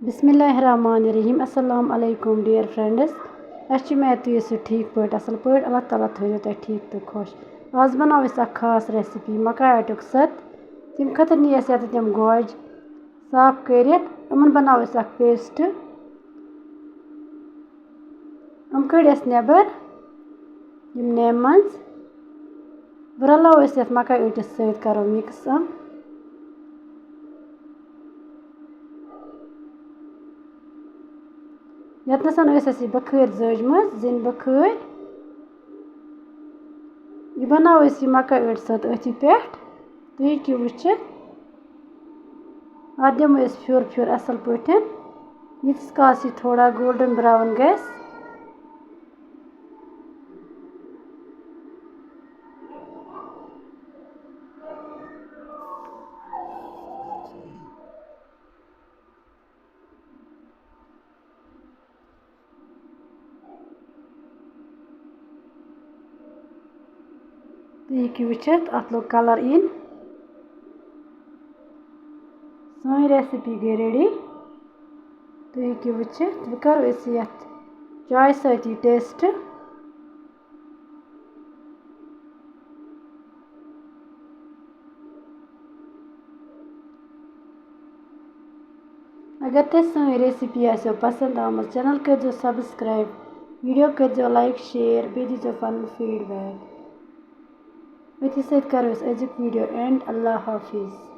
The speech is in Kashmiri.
बिस्मिल्लाहिर्रहमानिर्रहीम अस्सलाम अलैकुम डियर फ्रेंड्स अच्छी मैं तुझे ठीक पे असल पे अल्लाह ताला थो तुम ठीक तो खुश आज बनाओ अस खास रेसिपी मकाई आटुक सत तम खतर नी तम गोज साफ कर बनाओ पेस्ट कड़ नबर नेम मज रलो मकाई आटिस सत करो मिक्स यतनसन बखर जज जिन बखर यह बनाओ मकाई आट सत अथी पे तुम हेकि वुचित अत दमो फिर फिर असल पे यीतिस कालस थोड़ा गोल्डन ब्राउन गस तुम हेकि वुचित अत लोग कलर इन सानी रेसिपी गई रेडी तुम हेकि वुचित वह करो ये चाय सती टेस्ट अगर तुम सानी रेसिपी आसो पसंद आम चैनल कर सब्सक्राइब वीडियो कर लाइक शेयर बे दीजो पन फीडबैक अथि सत करो अजुक वीडियो एंड अल्लाह हाफिज़।